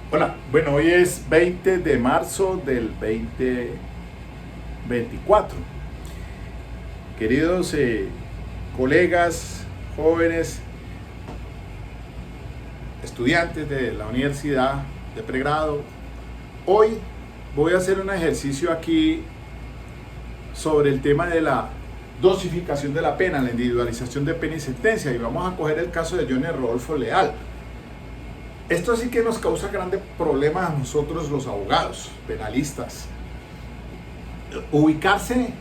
Hola, bueno, hoy es 20 de marzo del 2024. Queridos colegas, jóvenes, estudiantes de la universidad de pregrado, hoy voy a hacer un ejercicio aquí sobre el tema de la dosificación de la pena, la individualización de pena y sentencia, y vamos a coger el caso de Johnny Rodolfo Leal. Esto sí que nos causa grandes problemas a nosotros los abogados, penalistas. Ubicarse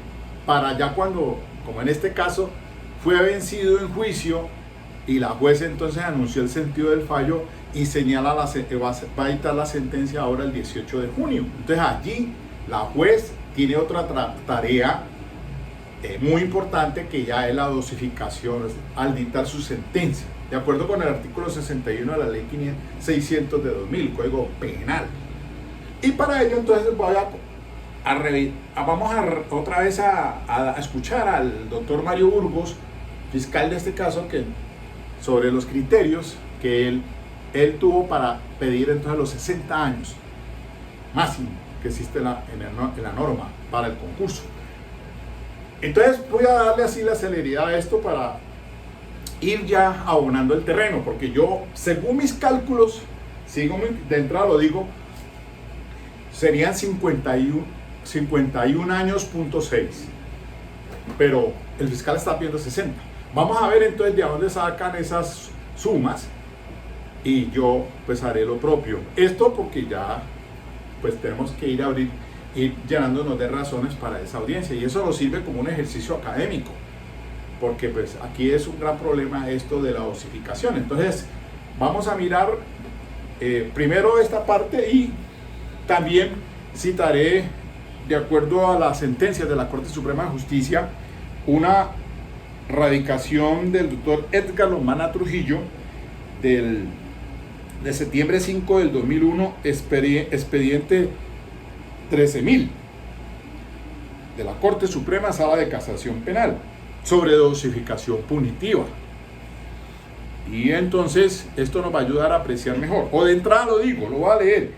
para ya cuando, como en este caso, fue vencido en juicio y la juez entonces anunció el sentido del fallo y señala va a dictar la sentencia ahora el 18 de junio. Entonces allí la juez tiene otra tarea muy importante, que ya es la dosificación al dictar su sentencia, de acuerdo con el artículo 61 de la ley 600 de 2000, Código Penal. Y para ello entonces vamos otra vez a escuchar al doctor Mario Burgos, fiscal de este caso, sobre los criterios que él tuvo para pedir entonces los 60 años máximo que existe en la norma para el concurso. Entonces voy a darle así la celeridad a esto para ir ya abonando el terreno, porque yo, según mis cálculos, de entrada lo digo, serían 51 años.6, pero el fiscal está pidiendo 60. Vamos a ver entonces de dónde sacan esas sumas y yo pues haré lo propio. Esto porque ya pues tenemos que ir llenándonos de razones para esa audiencia, y eso nos sirve como un ejercicio académico, porque pues aquí es un gran problema esto de la dosificación. Entonces vamos a mirar primero esta parte, y también citaré, de acuerdo a las sentencias de la Corte Suprema de Justicia, una radicación del doctor Edgar Lomana Trujillo de septiembre 5 del 2001, expediente 13.000 de la Corte Suprema, Sala de Casación Penal, sobre dosificación punitiva. Y entonces esto nos va a ayudar a apreciar mejor. O de entrada lo digo, lo voy a leer.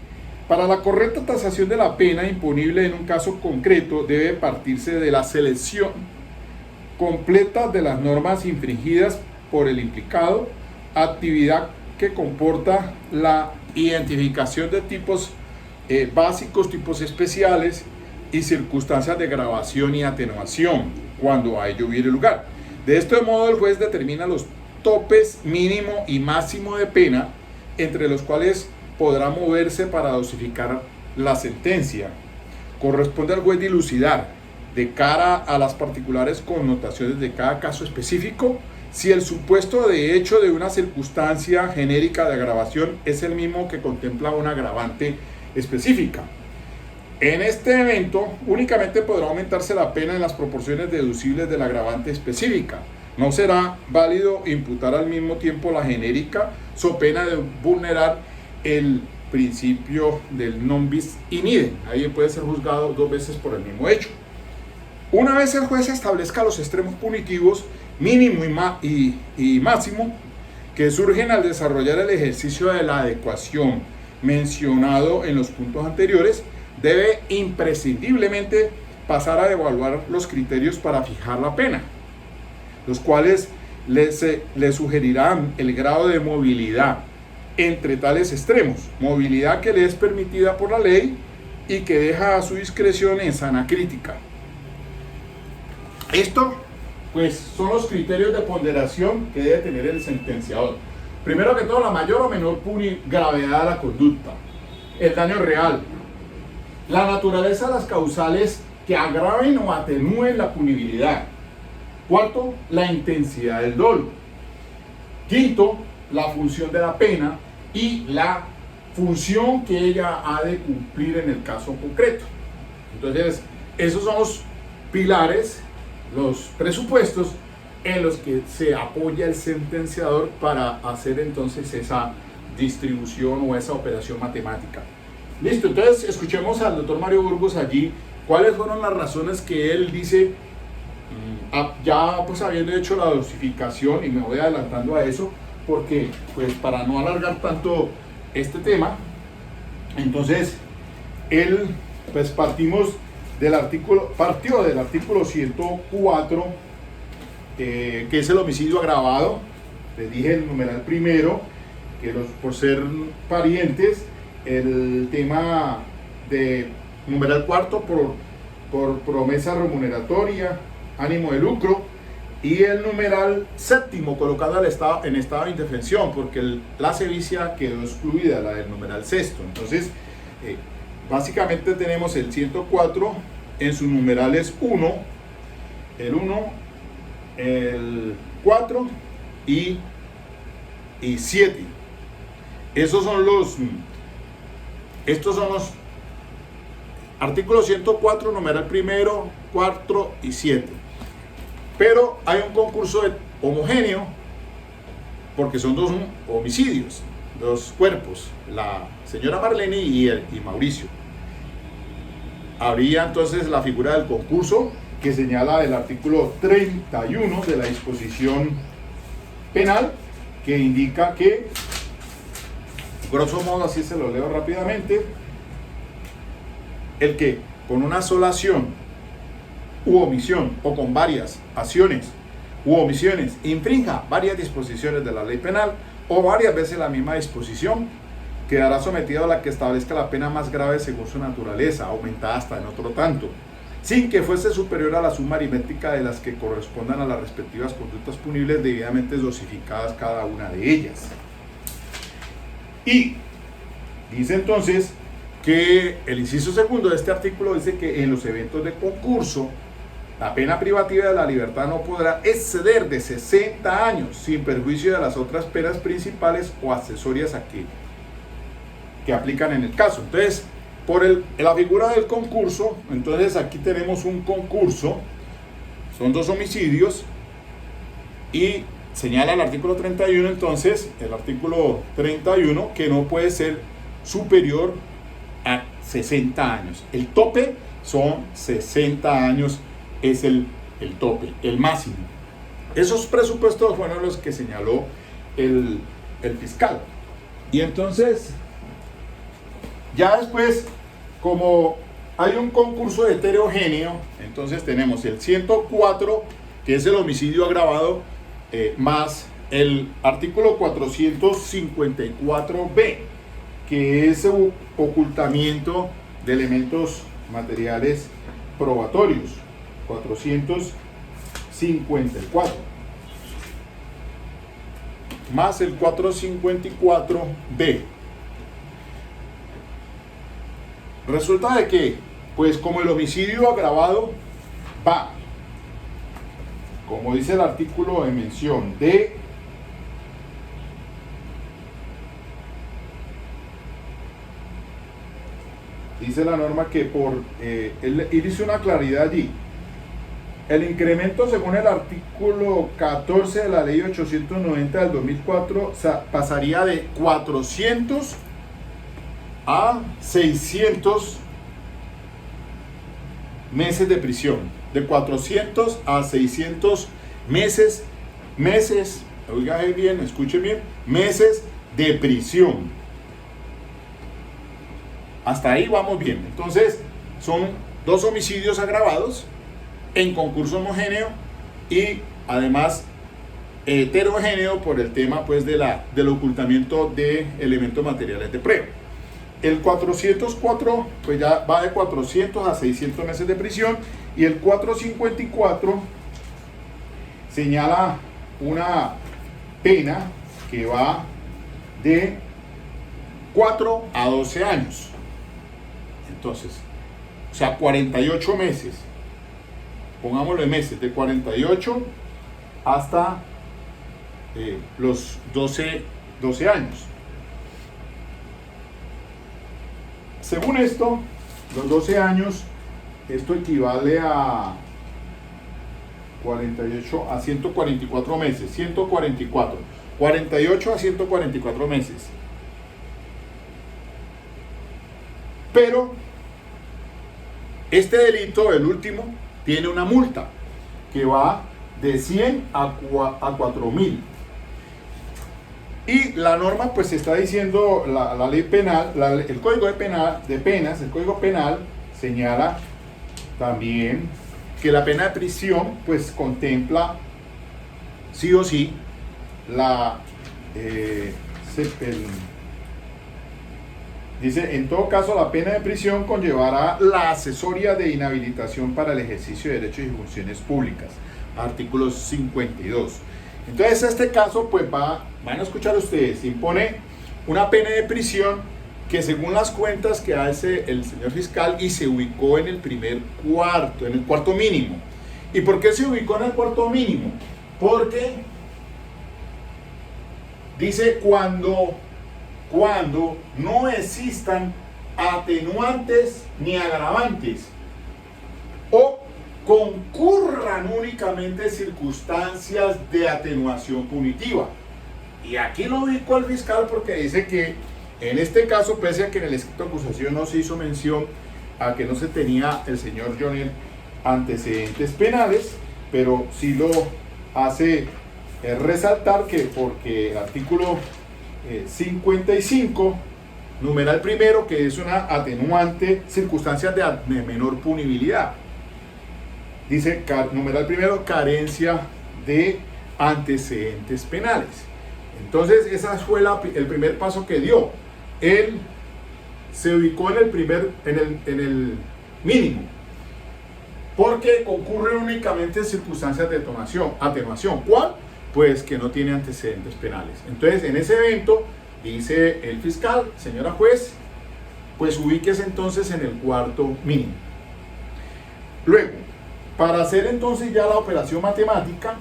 Para la correcta tasación de la pena imponible en un caso concreto, debe partirse de la selección completa de las normas infringidas por el implicado, actividad que comporta la identificación de tipos básicos, tipos especiales y circunstancias de agravación y atenuación cuando a ello hubiere lugar. De este modo, el juez determina los topes mínimo y máximo de pena entre los cuales podrá moverse para dosificar la sentencia. Corresponde al juez dilucidar, de cara a las particulares connotaciones de cada caso específico, si el supuesto de hecho de una circunstancia genérica de agravación es el mismo que contempla una agravante específica. En este evento únicamente podrá aumentarse la pena en las proporciones deducibles de la agravante específica. No será válido imputar al mismo tiempo la genérica, so pena de vulnerar el principio del non bis in idem. Ahí puede ser juzgado dos veces por el mismo hecho. Una vez el juez establezca los extremos punitivos mínimo y máximo que surgen al desarrollar el ejercicio de la adecuación mencionado en los puntos anteriores, debe imprescindiblemente pasar a evaluar los criterios para fijar la pena, los cuales le sugerirán el grado de movilidad entre tales extremos, movilidad que le es permitida por la ley y que deja a su discreción en sana crítica. Esto pues son los criterios de ponderación que debe tener el sentenciador. Primero que todo, la mayor o menor gravedad de la conducta, el daño real, la naturaleza de las causales que agraven o atenúen la punibilidad. Cuarto, la intensidad del dolo. Quinto, la función de la pena y la función que ella ha de cumplir en el caso concreto. Entonces, esos son los pilares, los presupuestos en los que se apoya el sentenciador para hacer entonces esa distribución o esa operación matemática. Listo, entonces escuchemos al doctor Mario Burgos allí cuáles fueron las razones que él dice, ya pues habiendo hecho la dosificación, y me voy adelantando a eso porque pues para no alargar tanto este tema, Entonces, él, pues partió del artículo 104, que es el homicidio agravado. Les dije el numeral primero, que por ser parientes, el tema de numeral cuarto por promesa remuneratoria, ánimo de lucro, y el numeral séptimo colocado en estado de indefensión, porque la sevicia quedó excluida, la del numeral sexto. Entonces, básicamente tenemos el 104 en sus numerales 1, el 1, el 4 y 7. Estos son los artículos 104, numeral primero, 4 y 7. Pero hay un concurso homogéneo, porque son dos homicidios, dos cuerpos, la señora Marlene y Mauricio. Habría entonces la figura del concurso, que señala el artículo 31 de la disposición penal, que indica que, grosso modo, así se lo leo rápidamente, el que con una sola acción u omisión, o con varias acciones u omisiones, infrinja varias disposiciones de la ley penal o varias veces la misma disposición, quedará sometido a la que establezca la pena más grave según su naturaleza, aumentada hasta en otro tanto, sin que fuese superior a la suma aritmética de las que correspondan a las respectivas conductas punibles debidamente dosificadas cada una de ellas. Y dice entonces que el inciso segundo de este artículo dice que en los eventos de concurso la pena privativa de la libertad no podrá exceder de 60 años sin perjuicio de las otras penas principales o accesorias que aplican en el caso. Entonces, por la figura del concurso, entonces aquí tenemos un concurso, son dos homicidios, y señala el artículo 31, entonces, el artículo 31, que no puede ser superior a 60 años. El tope son 60 años, es el tope, el máximo. Esos presupuestos fueron los que señaló el fiscal. Y entonces, ya después, como hay un concurso heterogéneo, entonces tenemos el 104, que es el homicidio agravado, más el artículo 454b, que es ocultamiento de elementos materiales probatorios, 454, más el 454b. Resulta de que, pues como el homicidio agravado va, como dice el artículo de mención, dice la norma que él dice una claridad allí. El incremento según el artículo 14 de la ley 890 del 2004 pasaría de 400 a 600 meses de prisión. De 400 a 600 meses, oiga bien, escuchen bien, meses de prisión. Hasta ahí vamos bien. Entonces, son dos homicidios agravados en concurso homogéneo y además heterogéneo por el tema pues del ocultamiento de elementos materiales de prueba. El 404 pues ya va de 400 a 600 meses de prisión, y el 454 señala una pena que va de 4 a 12 años. Entonces, o sea, 48 meses. Pongámoslo en meses, de 48 hasta los 12 años. Según esto, los 12 años, esto equivale a 48 a 144 meses, 144, 48 a 144 meses. Pero este delito, el último, tiene una multa que va de 100 a 4.000. Y la norma pues está diciendo, la ley penal, el código de penas, el código penal señala también que la pena de prisión pues contempla sí o sí dice, en todo caso la pena de prisión conllevará la accesoria de inhabilitación para el ejercicio de derechos y funciones públicas, artículo 52. Entonces este caso pues van a escuchar ustedes, impone una pena de prisión que según las cuentas que hace el señor fiscal y se ubicó en el cuarto mínimo. ¿Y por qué se ubicó en el cuarto mínimo? Porque dice cuando no existan atenuantes ni agravantes o concurran únicamente circunstancias de atenuación punitiva. Y aquí lo ubicó el fiscal porque dice que en este caso, pese a que en el escrito de acusación no se hizo mención a que no se tenía el señor Johnny antecedentes penales, pero sí lo hace resaltar que porque el artículo 55, numeral primero, que es una atenuante, circunstancias de menor punibilidad. Dice, numeral primero, carencia de antecedentes penales. Entonces, ese fue el primer paso que dio. Él se ubicó en el mínimo, porque concurren únicamente circunstancias de atenuación. ¿Cuál? Pues que no tiene antecedentes penales. Entonces, en ese evento, dice el fiscal, señora juez, pues ubíquese entonces en el cuarto mínimo. Luego, para hacer entonces ya la operación matemática,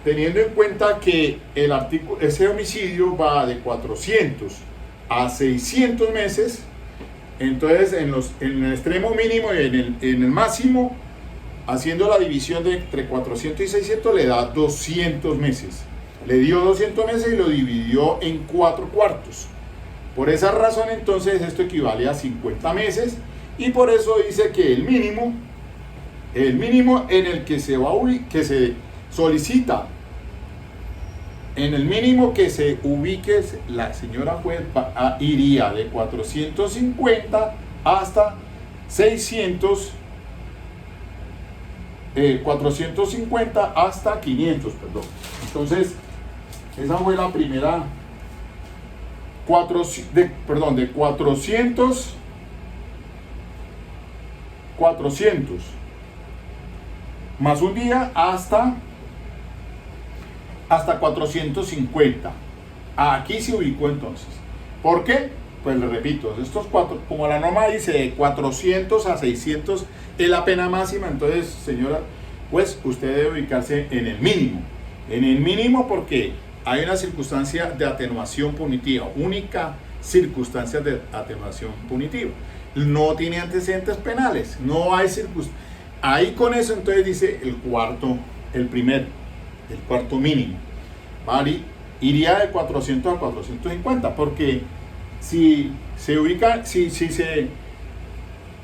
teniendo en cuenta que ese homicidio va de 400 a 600 meses, entonces en el extremo mínimo y en el máximo, haciendo la división entre 400 y 600 le da 200 meses. Le dio 200 meses y lo dividió en 4 cuartos. Por esa razón entonces esto equivale a 50 meses y por eso dice que el mínimo en el que se solicita, en el mínimo que se ubique la señora juez iría de 450 hasta 600, 450 hasta 500, perdón. Entonces, esa fue la primera, de 400 más un día hasta 450. Aquí se ubicó entonces. ¿Por qué? Pues le repito, estos cuatro, como la norma dice de 400 a 600 es la pena máxima, entonces señora, pues usted debe ubicarse en el mínimo. En el mínimo porque hay una circunstancia de atenuación punitiva, única circunstancia de atenuación punitiva. No tiene antecedentes penales, no hay circunstancias. Ahí con eso entonces dice el cuarto mínimo, ¿vale? Iría de 400 a 450, porque si se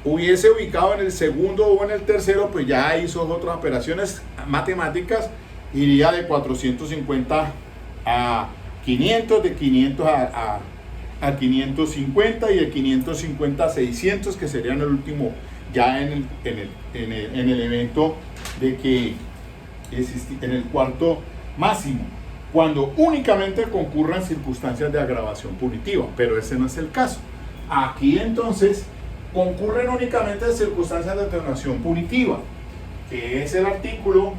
hubiese ubicado en el segundo o en el tercero, pues ya hizo otras operaciones matemáticas, iría de 450 a 500, de 500 a 550 y de 550 a 600, que serían el último ya en el evento de que en el cuarto máximo, cuando únicamente concurran circunstancias de agravación punitiva, pero ese no es el caso. Aquí entonces concurren únicamente circunstancias de atenuación punitiva, que es el artículo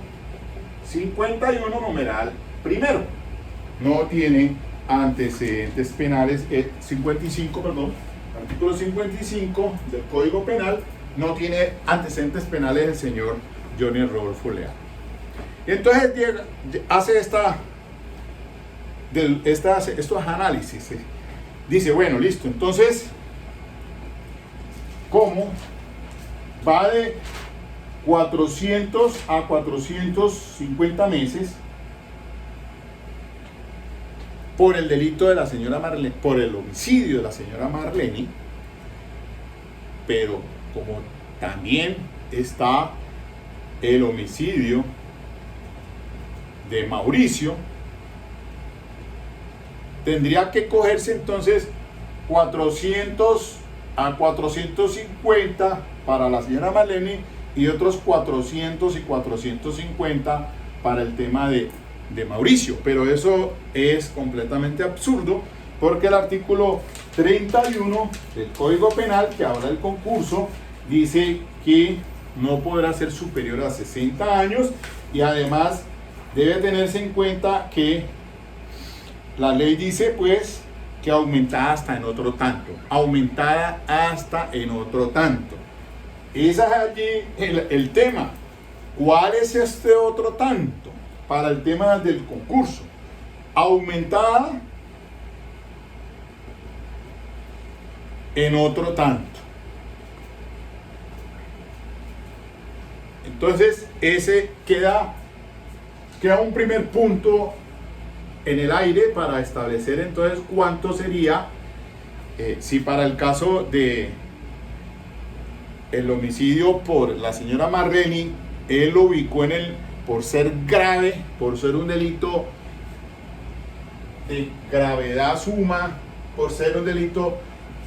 51 numeral primero. No tiene antecedentes penales, 55, perdón, artículo 55 del Código Penal, no tiene antecedentes penales el señor Johnny Rodolfo Leal. Entonces hace estos análisis. Dice, bueno, listo, entonces, ¿cómo va de 400 a 450 meses por el delito de la señora Marlene, por el homicidio de la señora Marlene? Pero como también está el homicidio de Mauricio, tendría que cogerse entonces 400 a 450 para la señora Marlene y otros 400 y 450 para el tema de Mauricio. Pero eso es completamente absurdo, porque el artículo 31 del Código Penal, que habla del concurso, dice que no podrá ser superior a 60 años y además debe tenerse en cuenta que la ley dice pues que aumentada hasta en otro tanto, aumentada hasta en otro tanto. Ese es allí el tema. ¿Cuál es este otro tanto para el tema del concurso? Aumentada en otro tanto. Entonces ese queda un primer punto en el aire para establecer entonces cuánto sería, si para el caso de el homicidio por la señora Marlene, él lo ubicó por ser grave, por ser un delito de gravedad suma, por ser un delito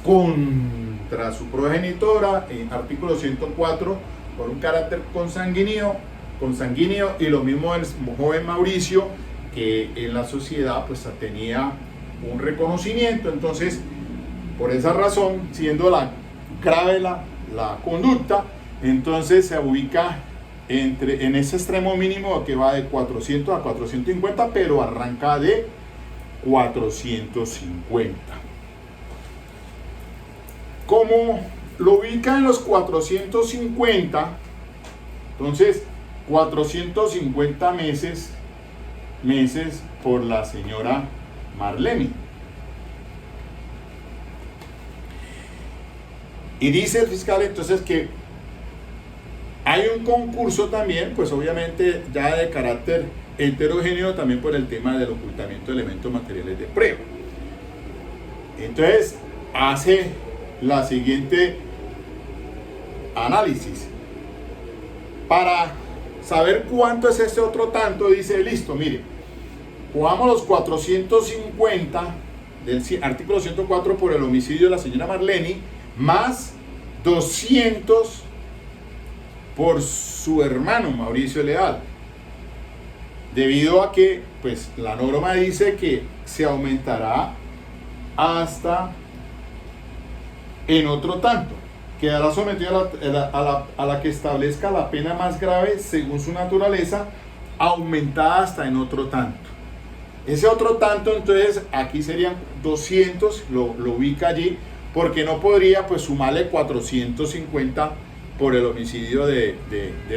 contra su progenitora, en artículo 104, por un carácter consanguíneo, y lo mismo el joven Mauricio, que en la sociedad pues tenía un reconocimiento. Entonces, por esa razón, siendo grave la conducta, entonces se ubica en ese extremo mínimo que va de 400 a 450, pero arranca de 450. Como lo ubica en los 450, entonces 450 meses por la señora Marlene. Y dice el fiscal entonces que hay un concurso también, pues obviamente ya de carácter heterogéneo, también por el tema del ocultamiento de elementos materiales de prueba. Entonces hace la siguiente análisis para saber cuánto es este otro tanto. Dice, listo, mire, jugamos los 450 del artículo 104 por el homicidio de la señora Marlene, más 200 por su hermano Mauricio Leal, debido a que pues la norma dice que se aumentará hasta en otro tanto, quedará sometido a la que establezca la pena más grave según su naturaleza, aumentada hasta en otro tanto. Ese otro tanto entonces aquí serían 200, lo ubica allí, porque no podría pues sumarle 450 por el homicidio de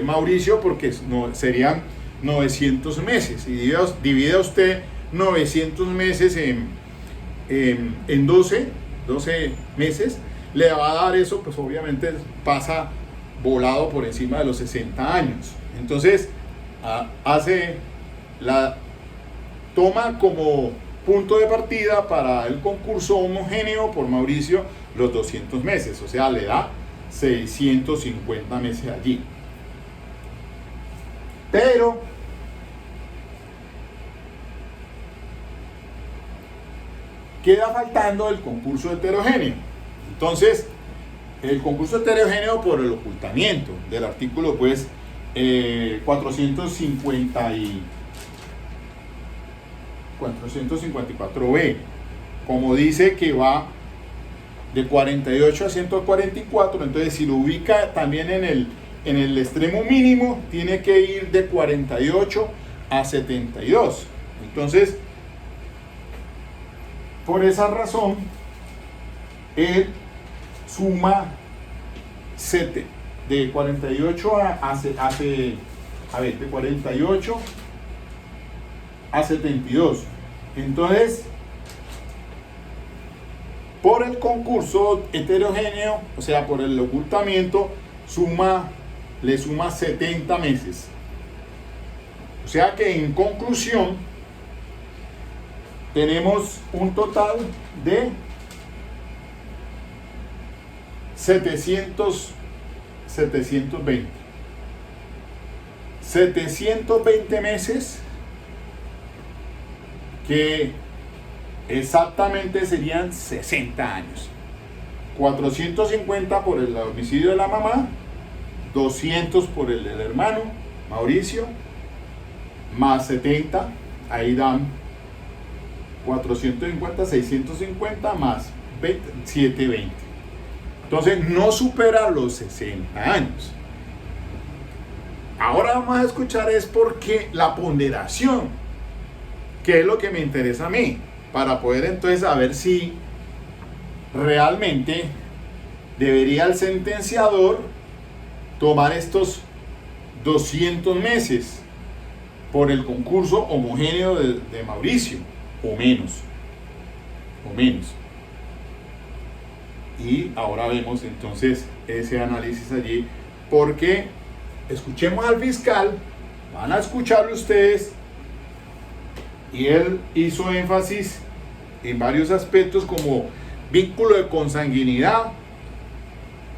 Mauricio, porque no, serían 900 meses, y divide usted 900 meses en 12 meses, le va a dar eso, pues obviamente pasa volado por encima de los 60 años. Entonces toma como punto de partida para el concurso homogéneo por Mauricio los 200 meses, o sea, le da 650 meses allí. Pero queda faltando el concurso heterogéneo. Entonces, el concurso heterogéneo por el ocultamiento del artículo pues 454b, como dice que va de 48 a 144, entonces si lo ubica también en el extremo mínimo, tiene que ir de 48 a 72. Entonces, por esa razón, él suma de 48 de 48 a 72. Entonces, por el concurso heterogéneo, o sea, por el ocultamiento, le suma 70 meses. O sea que en conclusión, tenemos un total de 720 meses que exactamente serían 60 años. 450 por el homicidio de la mamá, 200 por el del hermano Mauricio, más 70, ahí dan 450, 650 más 20, 720. Entonces no supera los 60 años. Ahora vamos a escuchar es porque la ponderación, que es lo que me interesa a mí, para poder entonces saber si realmente debería el sentenciador tomar estos 200 meses por el concurso homogéneo de Mauricio, o menos. Y ahora vemos entonces ese análisis allí, porque escuchemos al fiscal, van a escucharlo ustedes, y él hizo énfasis en varios aspectos como vínculo de consanguinidad,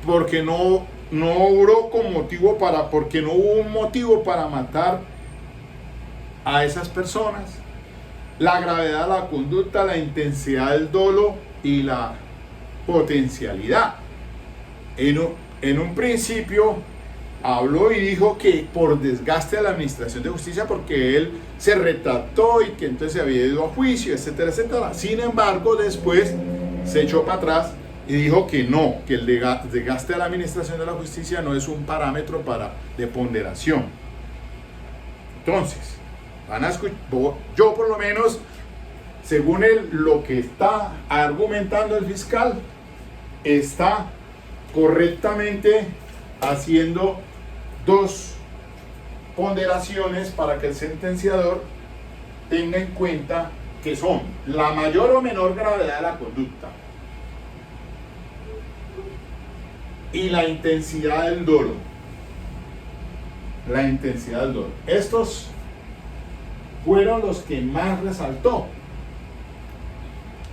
porque no hubo porque no hubo un motivo para matar a esas personas, la gravedad de la conducta, la intensidad del dolo y la potencialidad. En un principio habló y dijo que por desgaste de la administración de justicia, porque él se retractó y que entonces había ido a juicio, etcétera, etcétera. Sin embargo, después se echó para atrás y dijo que no, que el desgaste de la administración de la justicia no es un parámetro de ponderación. Entonces, yo por lo menos, según lo que está argumentando el fiscal, está correctamente haciendo dos ponderaciones para que el sentenciador tenga en cuenta, que son la mayor o menor gravedad de la conducta y la intensidad del dolo. Estos fueron los que más resaltó.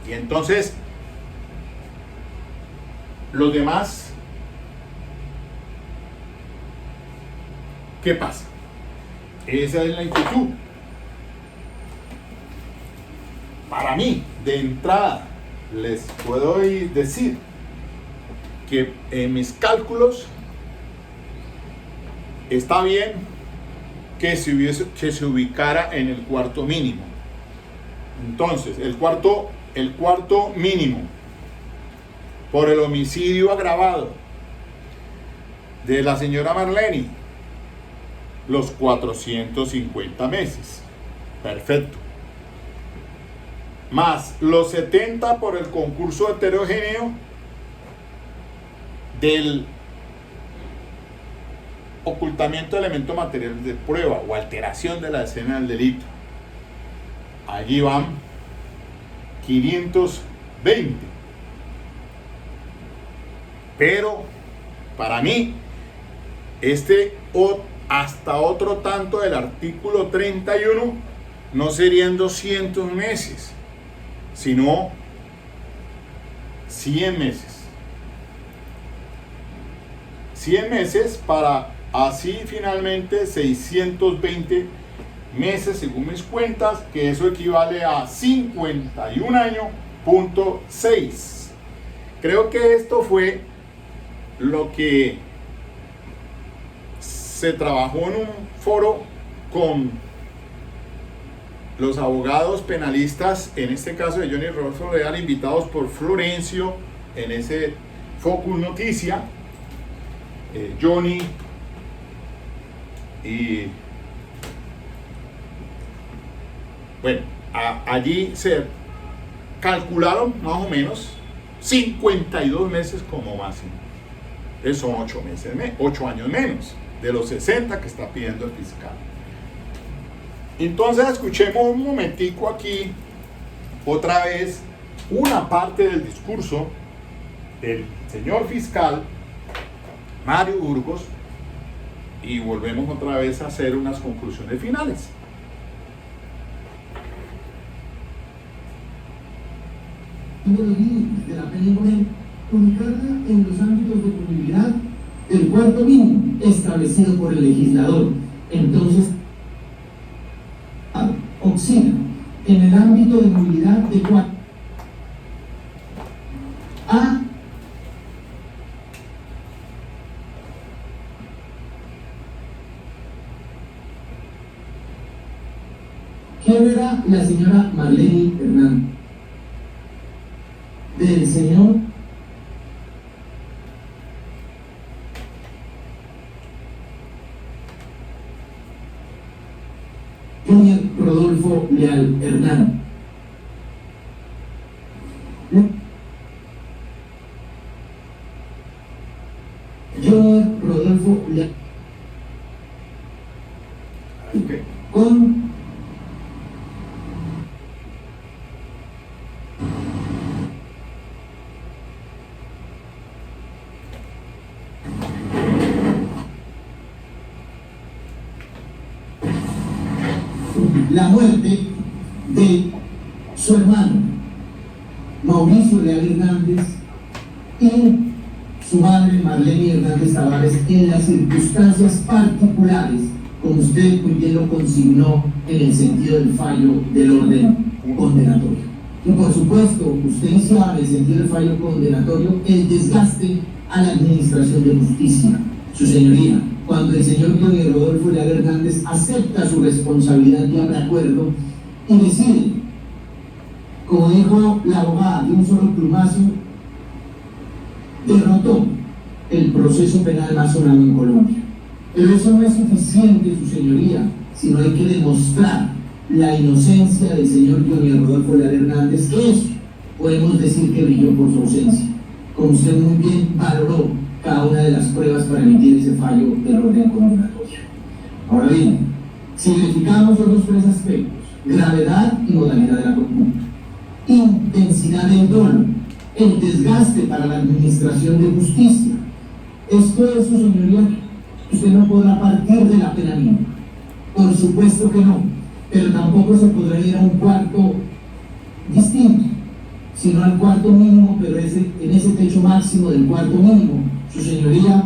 Y entonces los demás, ¿qué pasa? Esa es la inquietud. Para mí, de entrada, les puedo decir que en mis cálculos está bien que se ubicara en el cuarto mínimo. Entonces, el cuarto mínimo por el homicidio agravado de la señora Marlene, los 450 meses. Perfecto. Más los 70 por el concurso heterogéneo del ocultamiento de elementos materiales de prueba o alteración de la escena del delito. Allí van 520. Pero para mí, hasta otro tanto del artículo 31 no serían 200 meses, sino 100 meses. 100 meses para así finalmente 620 meses según mis cuentas, que eso equivale a 51 años, punto 6. Creo que esto fue lo que se trabajó en un foro con los abogados penalistas, en este caso de Johnny Rodolfo Real, invitados por Florencio en ese Focus Noticia, Johnny y bueno, allí se calcularon más o menos 52 meses como máximo. Eso son 8 años menos de los 60 que está pidiendo el fiscal. Entonces escuchemos un momentico aquí otra vez una parte del discurso del señor fiscal Mario Burgos y volvemos otra vez a hacer unas conclusiones finales. Los límites de la pena con carga en los ámbitos de punibilidad del cuarto mínimo establecido por el legislador. Entonces, oscila en el ámbito de movilidad de 4. A. ¿Quién era la señora Marlene Hernández? Del señor Junior Rodolfo Leal Hernández. Junior Rodolfo Leal con la muerte de su hermano Mauricio Leal Hernández y su madre Marlene Hernández Tavares en las circunstancias particulares, como usted muy bien lo consignó en el sentido del fallo del orden condenatorio. Y por supuesto, usted iniciaba en el sentido del fallo condenatorio el desgaste a la administración de justicia. Su señoría, cuando el señor Junior Rodolfo Leal Hernández acepta su responsabilidad ya de acuerdo y decide, como dijo la abogada, de un solo plumazo, derrotó el proceso penal más sonado en Colombia. Pero eso no es suficiente, su señoría, sino hay que demostrar la inocencia del señor Junior Rodolfo Leal Hernández, que eso podemos decir que brilló por su ausencia, como usted muy bien valoró cada una de las pruebas para emitir ese fallo del orden condenatorio. Ahora bien, si verificamos los tres aspectos, gravedad y modalidad de la conducta, intensidad del dolo, el desgaste para la administración de justicia, esto es, su señoría, usted no podrá partir de la pena mínima. Por supuesto que no, pero tampoco se podrá ir a un cuarto distinto, sino al cuarto mínimo, pero en ese techo máximo del cuarto mínimo, su señoría,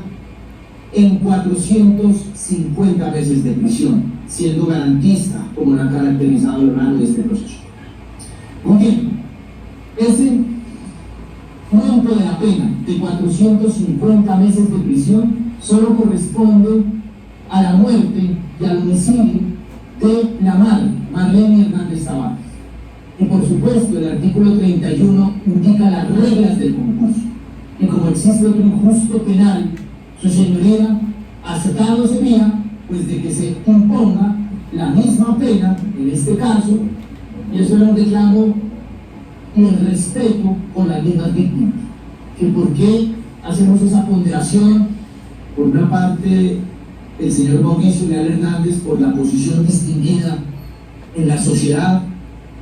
en 450 meses de prisión, siendo garantista, como lo ha caracterizado a lo largo de este proceso. Muy bien, ese monto de la pena de 450 meses de prisión solo corresponde a la muerte y al homicidio de la madre, Marlene Hernández Tavares. Y por supuesto, el artículo 31 indica las reglas del concurso. Y como existe otro injusto penal, su señoría, aceptado sería, pues, de que se imponga la misma pena, en este caso, y eso era un reclamo y el respeto con las mismas víctimas. Que por qué hacemos esa ponderación, por una parte, el señor Mauricio Leal Hernández, por la posición distinguida en la sociedad,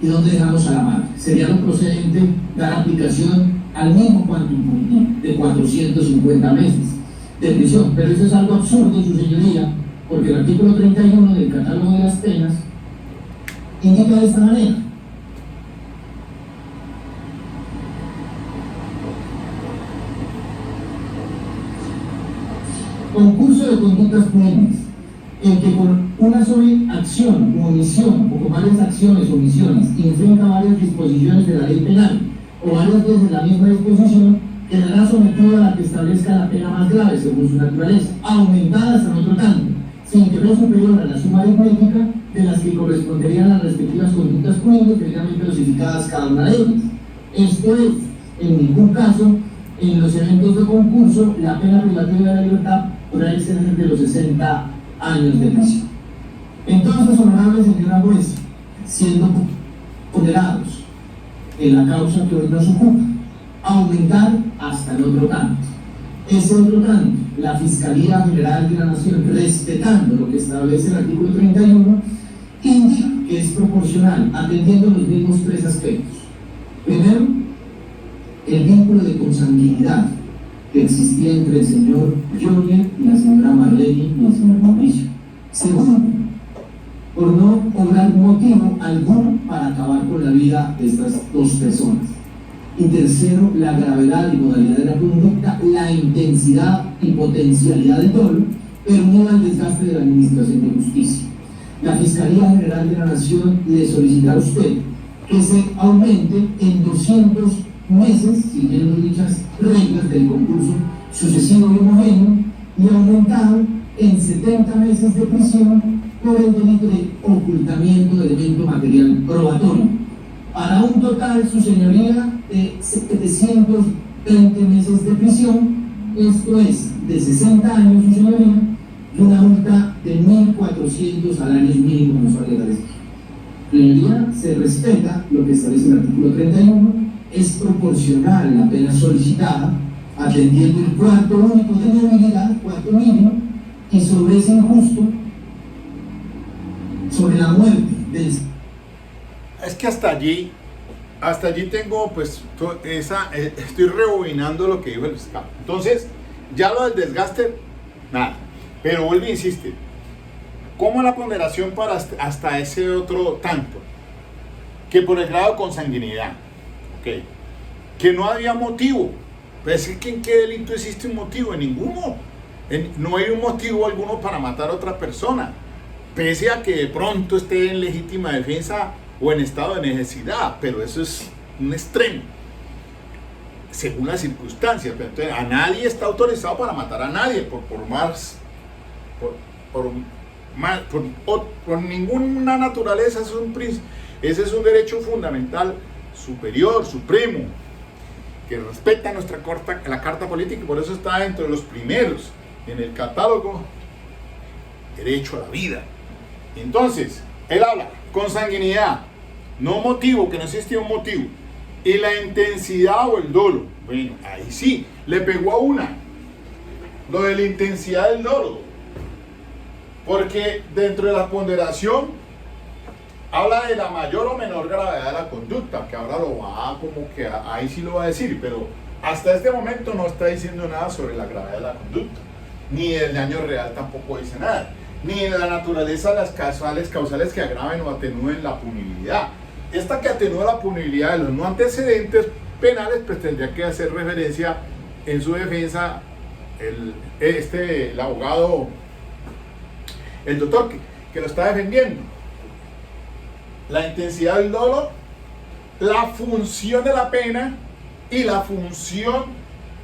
y donde dejamos a la madre. Sería lo procedente dar aplicación al mismo quantum de 450 meses de prisión, pero eso es algo absurdo, su señoría, porque el artículo 31 del catálogo de las penas indica de esta manera: concurso de conductas punibles, en que con una sola acción o omisión, o con varias acciones o omisiones, infrinja varias disposiciones de la ley penal, o varias veces la misma disposición, quedará sometido a la que establezca la pena más grave según su naturaleza, aumentada hasta en otro tanto, sin que no superior a la suma aritmética de las que corresponderían a las respectivas conductas punibles debidamente dosificadas cada una de ellas. Esto es, en ningún caso, en los eventos de concurso, la pena privativa de la libertad podrá exceder de los 60 años de prisión. Entonces, honorable señora juez, siendo ponderados en la causa que hoy nos ocupa, aumentar hasta el otro tanto. Ese otro tanto, la Fiscalía General de la Nación, respetando lo que establece el artículo 31, indica que es proporcional, atendiendo los mismos tres aspectos. Primero, el vínculo de consanguinidad que existía entre el señor Junior y la señora Marlene y el señor Mauricio. Segundo, por no obrar motivo alguno para acabar con la vida de estas dos personas. Y tercero, la gravedad y modalidad de la conducta, la intensidad y potencialidad del dolo, pero no el desgaste de la administración de justicia. La Fiscalía General de la Nación le solicita a usted que se aumente en 200 meses, siguiendo dichas reglas del concurso sucesivo y homogéneo, y aumentado en 70 meses de prisión por el delito de ocultamiento de elemento material probatorio, para un total, su señoría, de 720 meses de prisión, esto es, de 60 años, su señoría, y una multa de 1.400 salarios mínimos mensuales de arresto. Señoría, se respeta lo que establece el artículo 31, es proporcional la pena solicitada, atendiendo el cuarto único de movilidad, cuarto mínimo, y sobre ese injusto, sobre la muerte del... Es que hasta allí tengo pues estoy rebobinando lo que dijo el fiscal. Entonces, ya lo del desgaste, nada. Pero vuelve e insiste. ¿Cómo la ponderación para hasta ese otro tanto? Que por el grado de consanguinidad, ok, que no había motivo. Pues es que ¿en qué delito existe un motivo? En ninguno. No hay un motivo alguno para matar a otra persona, pese a que de pronto esté en legítima defensa o en estado de necesidad, pero eso es un extremo, según las circunstancias. Pero entonces, a nadie está autorizado para matar a nadie por ninguna naturaleza. Ese es un derecho fundamental, superior, supremo, que respeta la Carta Política, y por eso está dentro de los primeros en el catálogo, derecho a la vida. Entonces, él habla consanguinidad, no motivo, que no existía un motivo, y la intensidad o el dolo. Bueno, ahí sí, le pegó a una, lo de la intensidad del dolo, porque dentro de la ponderación habla de la mayor o menor gravedad de la conducta, que ahora lo va como que ahí sí lo va a decir, pero hasta este momento no está diciendo nada sobre la gravedad de la conducta, ni del daño real tampoco dice nada, ni de la naturaleza de las causales que agraven o atenúen la punibilidad. Esta que atenúa la punibilidad de los no antecedentes penales, pues tendría que hacer referencia en su defensa el abogado, el doctor que lo está defendiendo. La intensidad del dolo, la función de la pena y la función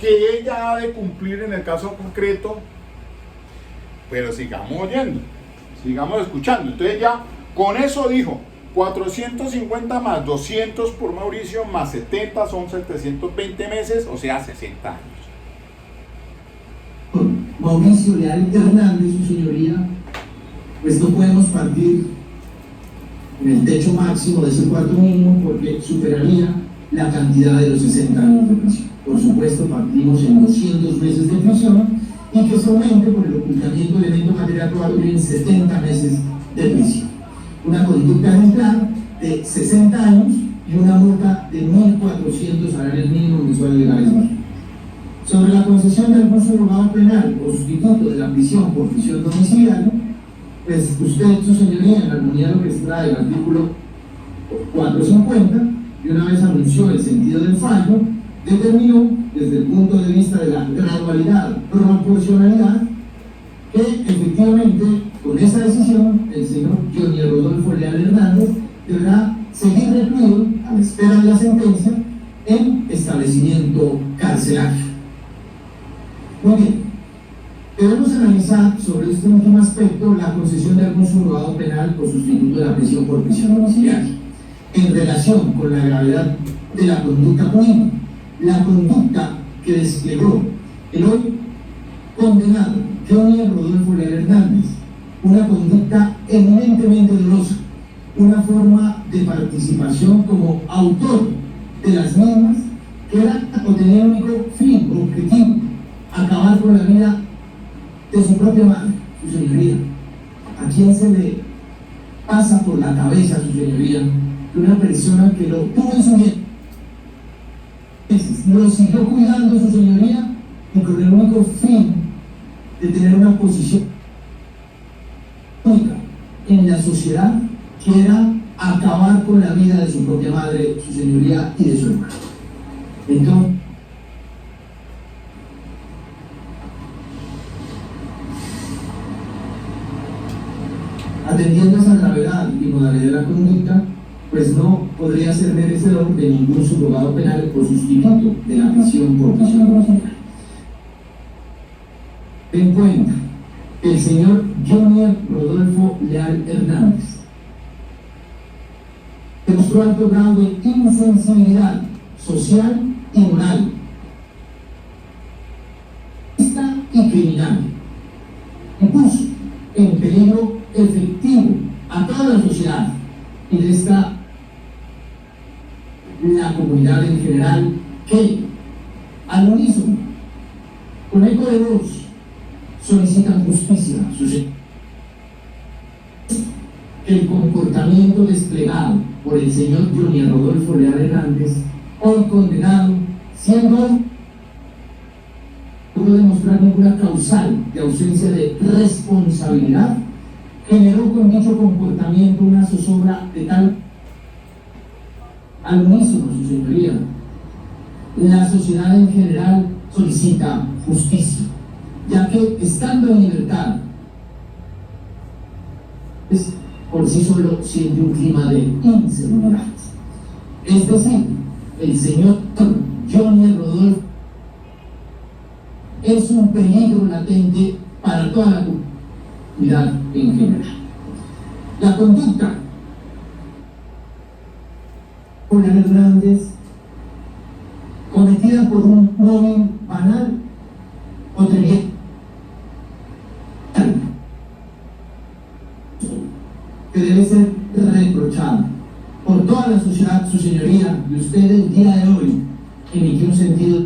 que ella ha de cumplir en el caso concreto. Pero sigamos oyendo, sigamos escuchando. Entonces ya con eso dijo 450 más 200 por Mauricio más 70 son 720 meses, o sea 60 años. Mauricio Leal Hernández, su señoría, pues no podemos partir en el techo máximo de ese cuarto mínimo porque superaría la cantidad de los 60 años de prisión. Por supuesto, partimos en 200 meses de prisión y que se aumente por el ocultamiento de elemento material probatorio en 70 meses de prisión. Una conducta ejemplar de 60 años y una multa de 1.400 salarios mínimos mensuales legales. Sobre la concesión del algún subrogado penal o sustituto de la prisión por prisión domiciliaria, pues usted, su señoría, en armonía de lo que extrae el artículo 450, y una vez anunció el sentido del fallo, determinó, desde el punto de vista de la gradualidad, proporcionalidad, que efectivamente, con esa decisión, el señor Johnny Rodolfo Leal Hernández deberá seguir recluido a la espera de la sentencia en establecimiento carcelario. Muy bien, debemos analizar sobre este último aspecto la concesión de algún subrogado penal o sustituto de la prisión por prisión domiciliaria, en relación con la gravedad de la conducta punible. La conducta que desplegó el hoy condenado Johnny Rodolfo Leal Hernández, una conducta eminentemente dolosa, una forma de participación como autor de las mismas, que era o tenía único fin, objetivo, acabar con la vida de su propia madre, su señoría. ¿A quién se le pasa por la cabeza, su señoría, que una persona que lo tuvo en su vida, lo siguió cuidando, su señoría, y con el único fin de tener una posición única en la sociedad, que era acabar con la vida de su propia madre, su señoría, y de su hermano? Entonces, atendiendo a esa gravedad y modalidad de la conducta, pues no podría podría ser merecedor de ningún subrogado penal o sustituto de la prisión por prisión domiciliaria. Ten cuenta que el señor Junior Rodolfo Leal Hernández demostró alto grado de insensibilidad social y moral y criminal, y puso en peligro efectivo a toda la sociedad y de esta la comunidad en general, que al unísono, con eco de voz, solicitan justicia. El comportamiento desplegado por el señor Junior Rodolfo Leal Hernández, hoy condenado, siendo no demostrar ninguna causal de ausencia de responsabilidad, generó con dicho comportamiento una zozobra de tal al unísono, su señoría. La sociedad en general solicita justicia, ya que estando en libertad, por sí solo siente un clima de inseguridad. Es decir, el señor Junior Rodolfo es un peligro latente para toda la comunidad en general. La conducta por Leal Hernández, cometida por un móvil banal o trivial, que debe ser reprochada por toda la sociedad, su señoría, y usted el día de hoy emitió un sentido,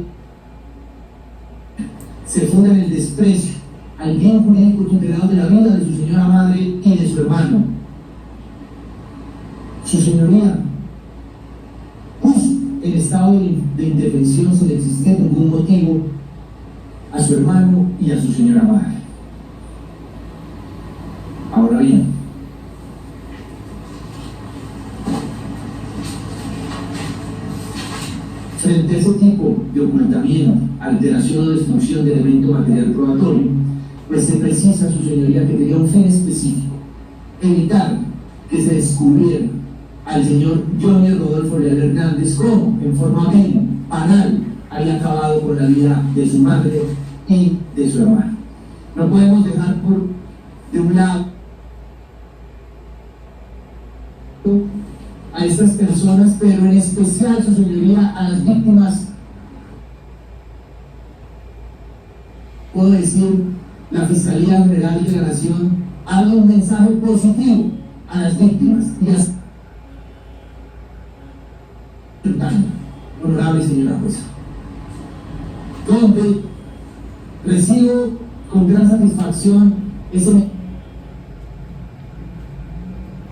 se funda en el desprecio al bien jurídico tutelado de la vida de su señora madre y de su hermano. Su señoría puso en estado de indefensión sin existir ningún motivo a su hermano y a su señora madre. Ahora bien, frente a ese tipo de ocultamiento, alteración o destrucción de elemento material probatorio, pues se precisa, su señoría, que tenía un fin específico: evitar que se descubriera al señor Junior Rodolfo Leal Hernández como, en forma vil, banal, había acabado con la vida de su madre y de su hermano. No podemos dejar de un lado a estas personas, pero en especial, su señoría, a las víctimas. Puedo decir, la Fiscalía General de la Nación ha dado un mensaje positivo a las víctimas y a honorable señora jueza, donde recibo con gran satisfacción ese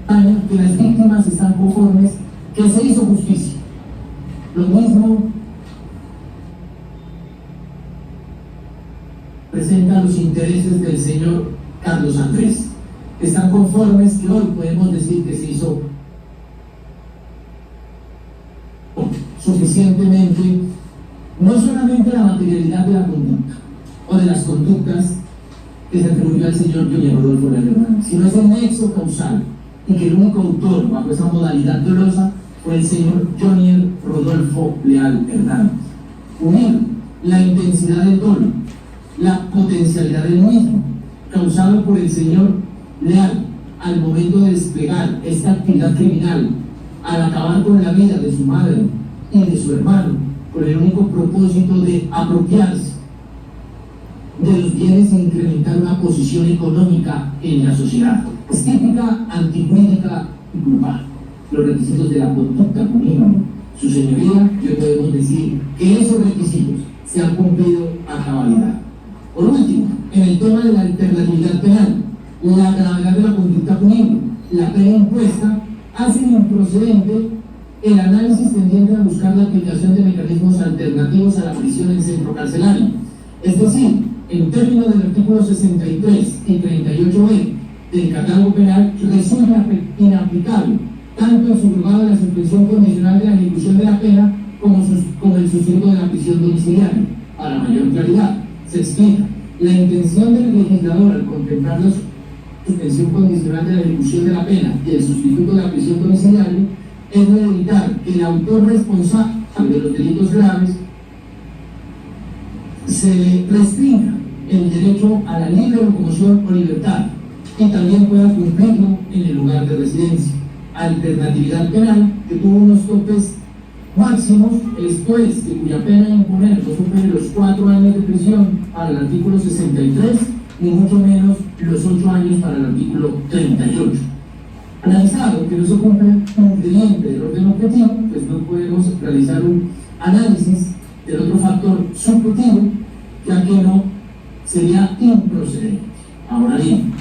año que las víctimas están conformes, que se hizo justicia. Lo mismo presenta los intereses del señor Carlos Andrés. Están conformes que hoy podemos decir que se hizo suficientemente, no solamente la materialidad de la conducta o de las conductas que se atribuyó al señor Junior Rodolfo Leal Hernández, sino es el nexo causal, y que el único autor bajo esa modalidad dolosa fue el señor Junior Rodolfo Leal Hernández. Unir la intensidad del dolo, la potencialidad del mismo, causado por el señor Leal al momento de desplegar esta actividad criminal, al acabar con la vida de su madre y de su hermano, con el único propósito de apropiarse de los bienes e incrementar una posición económica en la sociedad. Es típica, antijurídica y culpable. Los requisitos de la conducta punible, su señoría, yo podemos decir que esos requisitos se han cumplido a cabalidad. Por último, en el tema de la alternatividad penal, la gravedad de la conducta punible, la pena impuesta, hacen improcedente el análisis tendiente a buscar la aplicación de mecanismos alternativos a la prisión en centro carcelario. Es decir, en términos del artículo 63 y 38b del catálogo penal, resulta inaplicable tanto el subrogado de la suspensión condicional de la ejecución de la pena como el sustituto de la prisión domiciliaria. Para mayor claridad, se explica: la intención del legislador al contemplar la suspensión condicional de la ejecución de la pena y el sustituto de la prisión domiciliaria es de evitar que el autor responsable de los delitos graves se le restrinja el derecho a la libre locomoción o libertad y también pueda cumplirlo en el lugar de residencia. Alternatividad penal que tuvo unos topes máximos, esto es, que cuya pena a imponer no supere los 4 años de prisión para el artículo 63, ni mucho menos los 8 años para el artículo 38. Analizado que no se cumple un ingrediente del orden objetivo, pues no podemos realizar un análisis del otro factor subjetivo, ya que no sería improcedente. Ahora bien,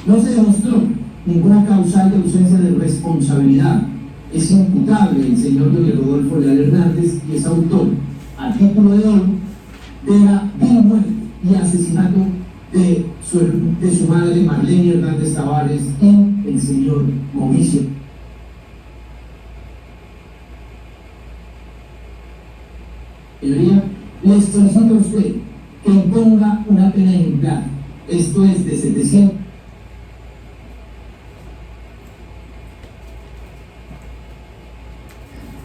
no se demostró ninguna causal de ausencia de responsabilidad. Es imputable el señor Johnny Rodolfo Leal Hernández y es autor, a título de dolo, de la vil muerte y asesinato de su madre Marlene Hernández Tavares y el señor Mauricio. Señoría, les solicito a usted que imponga una pena ejemplar, esto es de 700.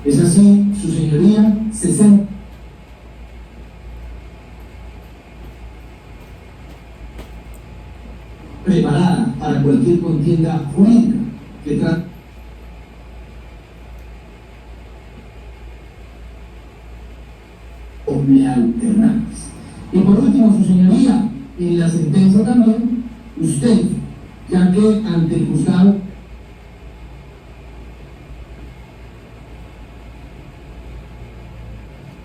Es así, su señoría, 60. Preparada para cualquier contienda jurídica que trate Leal Hernández. Y por último, su señoría, en la sentencia también, usted, ya que ante el juzgado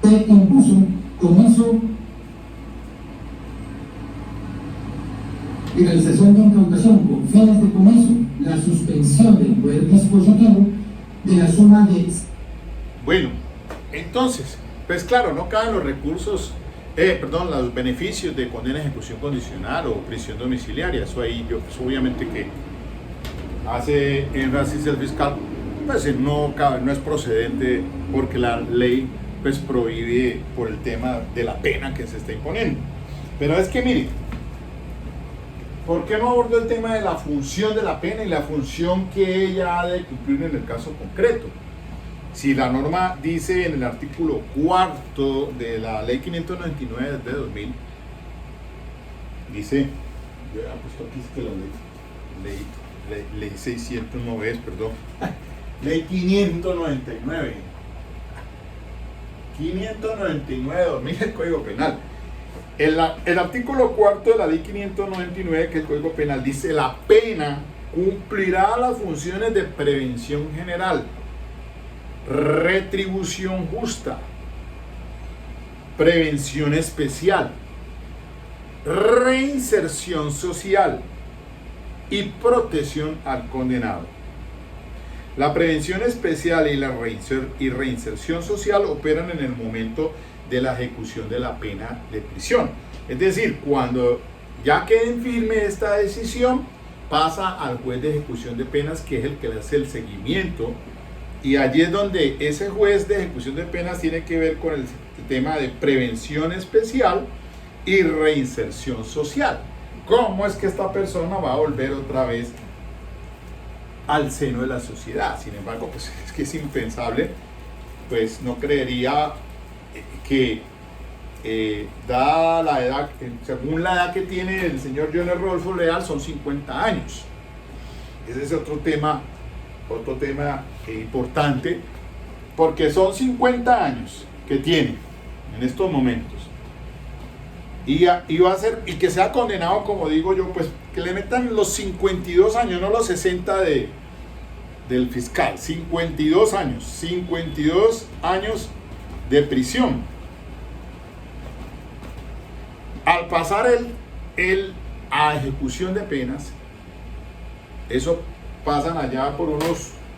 se impuso comiso, legalización de incautación con fines de comiso, la suspensión del poder dispositivo de la suma de... Bueno, entonces, pues claro, no caben los recursos, los beneficios de condena a ejecución condicional o prisión domiciliaria. Eso ahí yo, pues obviamente que hace énfasis el fiscal, pues no es procedente porque la ley pues prohíbe por el tema de la pena que se está imponiendo. Pero es que miren, ¿por qué no abordo el tema de la función de la pena y la función que ella ha de cumplir en el caso concreto? Si la norma dice en el artículo 4 de la ley 599 de 2000, dice, yo he puesto aquí que la ley 600 no es, perdón, ley 599 de 2000 del Código Penal. El artículo 4 de la ley 599, que es el Código Penal, dice: la pena cumplirá las funciones de prevención general, retribución justa, prevención especial, reinserción social y protección al condenado. La prevención especial y la reinserción social operan en el momento de la ejecución de la pena de prisión. Es decir, cuando ya quede en firme esta decisión, pasa al juez de ejecución de penas, que es el que le hace el seguimiento. Y allí es donde ese juez de ejecución de penas tiene que ver con el tema de prevención especial y reinserción social. ¿Cómo es que esta persona va a volver otra vez al seno de la sociedad? Sin embargo, pues es que es impensable, pues no creería que dada la edad, según la edad que tiene el señor Johnny Rodolfo Leal, son 50 años. Ese es otro tema importante, porque son 50 años que tiene en estos momentos, y va a ser, y que sea condenado, como digo yo, pues que le metan los 52 años, no los 60 del fiscal, 52 años de prisión. Al pasar él a ejecución de penas, eso pasan allá por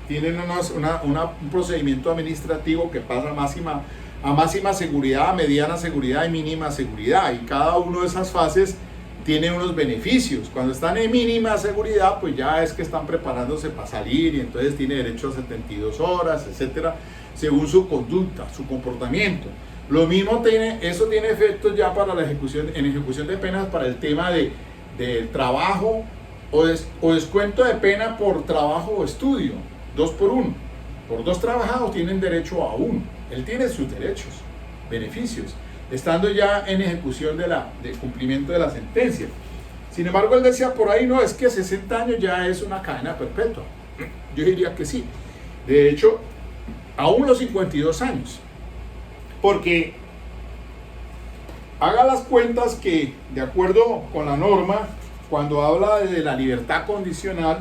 tienen un procedimiento administrativo que pasa a máxima seguridad, a mediana seguridad y mínima seguridad, y cada una de esas fases tiene unos beneficios. Cuando están en mínima seguridad, pues ya es que están preparándose para salir, y entonces tiene derecho a 72 horas, etcétera, según su conducta, su comportamiento. Lo mismo eso tiene efectos ya para la ejecución de penas, para el tema de trabajo o descuento de pena por trabajo o estudio, 2 por 1. por 2 trabajados tienen derecho a 1. Él tiene sus derechos, beneficios, estando ya en ejecución de cumplimiento de la sentencia. Sin embargo, él decía por ahí, no, es que 60 años ya es una cadena perpetua. Yo diría que sí. De hecho, aún los 52 años. Porque haga las cuentas que, de acuerdo con la norma, cuando habla de la libertad condicional,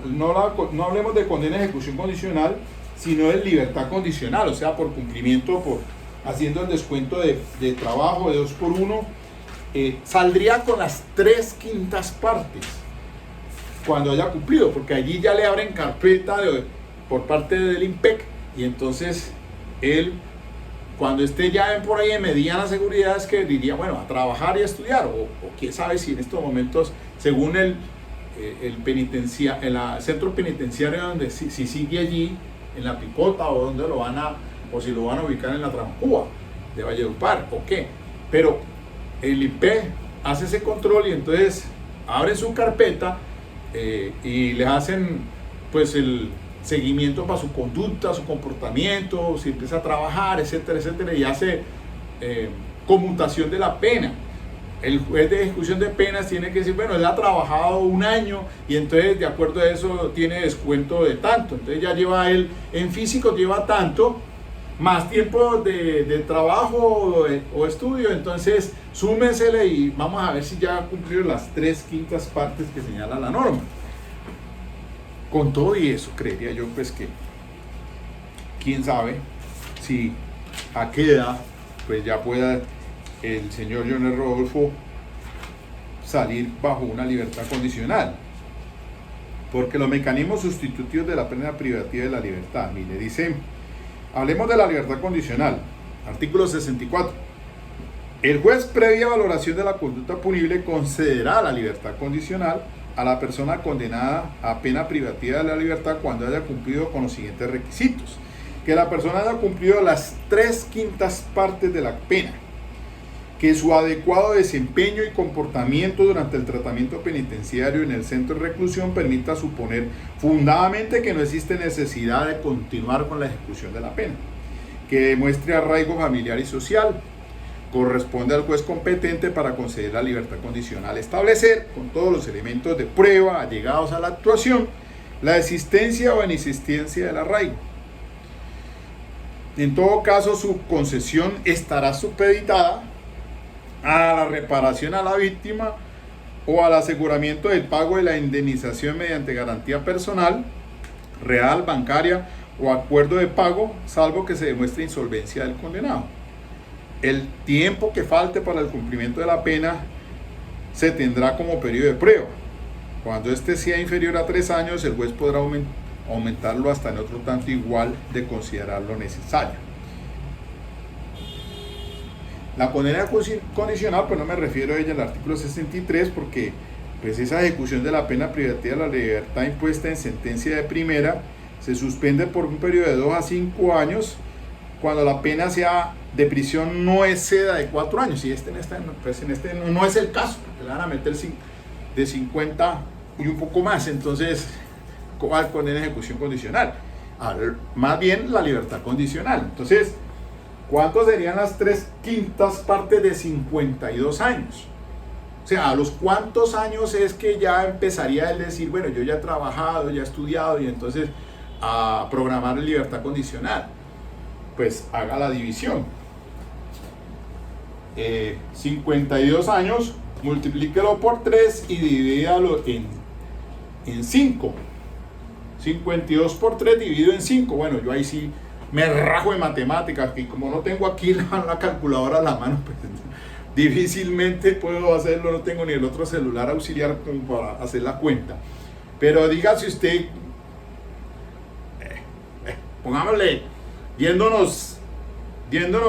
no hablemos de condena y ejecución condicional, sino de libertad condicional, o sea, por cumplimiento, haciendo el descuento de trabajo de 2 por 1, saldría con las 3/5 partes cuando haya cumplido, porque allí ya le abren carpeta por parte del IMPEC, y entonces él, cuando esté ya por ahí en mediana seguridad, es que diría, bueno, a trabajar y a estudiar, o quién sabe si en estos momentos, según el centro penitenciario, donde si sigue allí, en la Picota, o donde o si lo van a ubicar en la Trancúa de Valledupar, o qué. Pero el IP hace ese control y entonces abren su carpeta y le hacen pues el seguimiento para su conducta, su comportamiento, si empieza a trabajar, etcétera, etcétera, y hace conmutación de la pena. El juez de ejecución de penas tiene que decir, bueno, él ha trabajado 1 año y entonces de acuerdo a eso tiene descuento de tanto. Entonces ya lleva él, en físico lleva tanto, más tiempo de trabajo o estudio, entonces súmensele y vamos a ver si ya ha cumplido las 3/5 partes que señala la norma. Con todo y eso, creería yo pues que, quién sabe si a qué edad pues ya pueda el señor Johnny Rodolfo salir bajo una libertad condicional, porque los mecanismos sustitutivos de la pena privativa de la libertad, mire, dice, hablemos de la libertad condicional, artículo 64. El juez, previa valoración de la conducta punible, concederá la libertad condicional a la persona condenada a pena privativa de la libertad cuando haya cumplido con los siguientes requisitos: que la persona haya cumplido las 3/5 partes de la pena, que su adecuado desempeño y comportamiento durante el tratamiento penitenciario en el centro de reclusión permita suponer fundadamente que no existe necesidad de continuar con la ejecución de la pena, que demuestre arraigo familiar y social. Corresponde al juez competente para conceder la libertad condicional establecer, con todos los elementos de prueba allegados a la actuación, la existencia o inexistencia del arraigo. En todo caso, su concesión estará supeditada a la reparación a la víctima o al aseguramiento del pago de la indemnización mediante garantía personal, real, bancaria o acuerdo de pago, salvo que se demuestre insolvencia del condenado. El tiempo que falte para el cumplimiento de la pena se tendrá como periodo de prueba. Cuando este sea inferior a 3 años, el juez podrá aumentarlo hasta en otro tanto igual de considerarlo necesario. La condena condicional, pues no me refiero a ella al artículo 63, porque pues esa ejecución de la pena privativa de la libertad impuesta en sentencia de primera se suspende por un periodo de 2 a 5 años cuando la pena sea de prisión no exceda de 4 años. Y pues en este no es el caso, porque le van a meter de 50 y un poco más. Entonces, ¿cuál condena ejecución condicional? Más bien la libertad condicional. Entonces, ¿cuántos serían las 3/5 partes de 52 años? O sea, ¿a los cuántos años es que ya empezaría él a decir, bueno, yo ya he trabajado, ya he estudiado, y entonces a programar libertad condicional? Pues haga la división. 52 años, multiplíquelo por 3 y divídalo en 5. 52 por 3 dividido en 5. Bueno, yo ahí sí me rajo de matemáticas, y como no tengo aquí la calculadora a la mano, pues difícilmente puedo hacerlo, no tengo ni el otro celular auxiliar como para hacer la cuenta. Pero dígase usted, pongámosle, yéndonos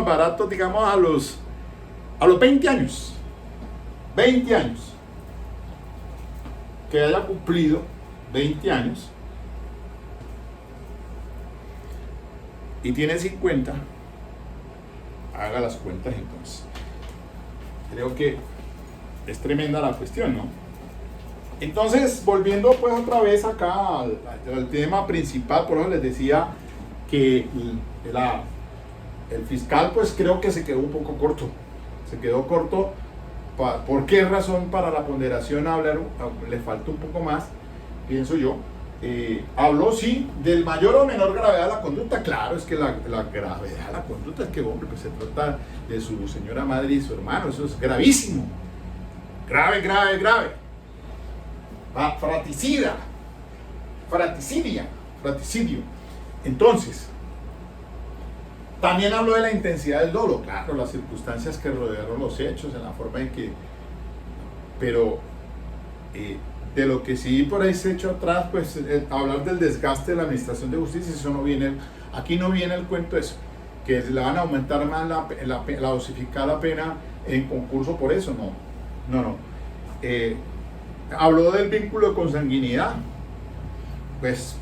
baratos, digamos a los 20 años, 20 años, que haya cumplido 20 años, y tiene 50, haga las cuentas entonces. Creo que es tremenda la cuestión, ¿no? Entonces, volviendo pues otra vez acá al tema principal, por eso les decía que el fiscal pues creo que se quedó un poco corto. Se quedó corto. ¿Por qué razón? Para la ponderación le falta un poco más, pienso yo. Habló sí del mayor o menor gravedad de la conducta. Claro, es que la gravedad de la conducta es que, hombre, pues se trata de su señora madre y su hermano. Eso es gravísimo. Grave, grave, grave. Fraticidio. Entonces, también habló de la intensidad del dolo, claro, las circunstancias que rodearon los hechos, en la forma en que, pero de lo que sí por ahí se echó atrás, pues hablar del desgaste de la administración de justicia, eso no viene, aquí no viene el cuento eso, que le van a aumentar más la dosificada pena en concurso por eso, no. Habló del vínculo de consanguinidad, pues,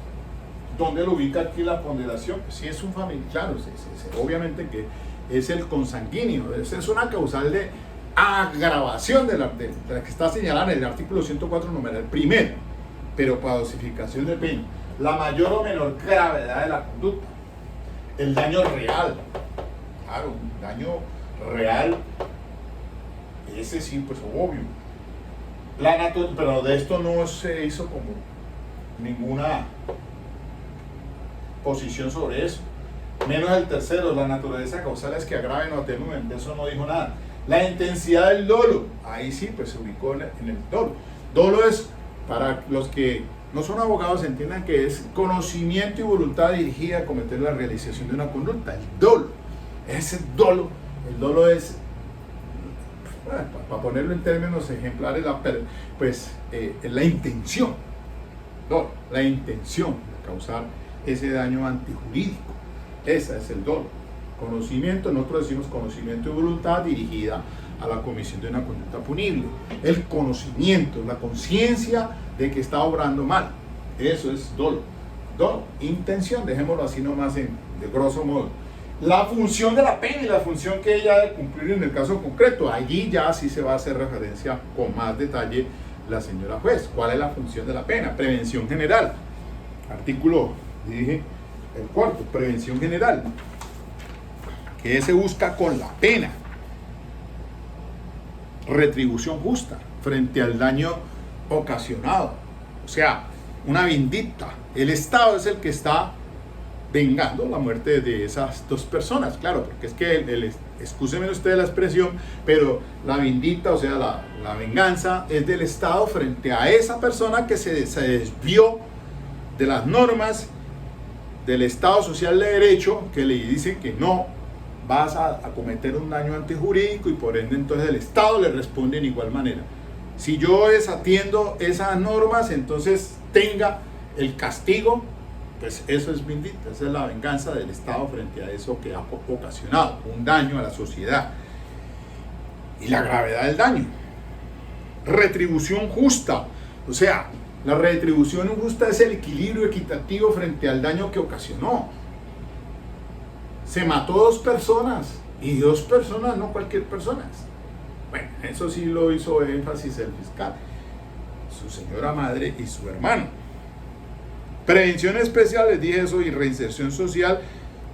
¿dónde lo ubica aquí la ponderación? Pues sí, es un familiar, claro, obviamente que es el consanguíneo, es una causal de agravación de la que está señalada en el artículo 104, numeral primero, pero para dosificación de pena, la mayor o menor gravedad de la conducta, el daño real, claro, un daño real, ese sí, pues obvio. Pero de esto no se hizo como ninguna posición sobre eso, menos el tercero, la naturaleza causal es que agraven o atenúen, de eso no dijo nada. La intensidad del dolo, ahí sí, pues se ubicó en el dolo. Dolo es, para los que no son abogados, entiendan que es conocimiento y voluntad dirigida a cometer la realización de una conducta. El dolo, ese dolo, el dolo es, para ponerlo en términos ejemplares, la intención, dolo, la intención de causar ese daño antijurídico. Ese es el dolo. Conocimiento, nosotros decimos conocimiento y voluntad dirigida a la comisión de una conducta punible. El conocimiento, la conciencia de que está obrando mal. Eso es dolo. Dolo, intención, dejémoslo así nomás de grosso modo. La función de la pena y la función que ella debe cumplir en el caso concreto. Allí ya sí se va a hacer referencia con más detalle la señora juez. ¿Cuál es la función de la pena? Prevención general. Artículo, dije, el cuarto, prevención general. ¿Qué se busca con la pena? Retribución justa frente al daño ocasionado. O sea, una vindicta. El Estado es el que está vengando la muerte de esas dos personas. Claro, porque es que, excúsenme ustedes la expresión, pero la vindicta, o sea, la venganza es del Estado frente a esa persona que se desvió de las normas del Estado social de derecho, que le dicen que no vas a cometer un daño antijurídico y por ende entonces el Estado le responde en igual manera. Si yo desatiendo esas normas, entonces tenga el castigo, pues eso es vindicta, esa es la venganza del Estado frente a eso que ha ocasionado un daño a la sociedad. Y la gravedad del daño. Retribución justa, o sea, la retribución justa es el equilibrio equitativo frente al daño que ocasionó. Se mató dos personas, y dos personas, no cualquier persona. Bueno, eso sí lo hizo énfasis el fiscal, su señora madre y su hermano. Prevención especial, les dije eso, y reinserción social,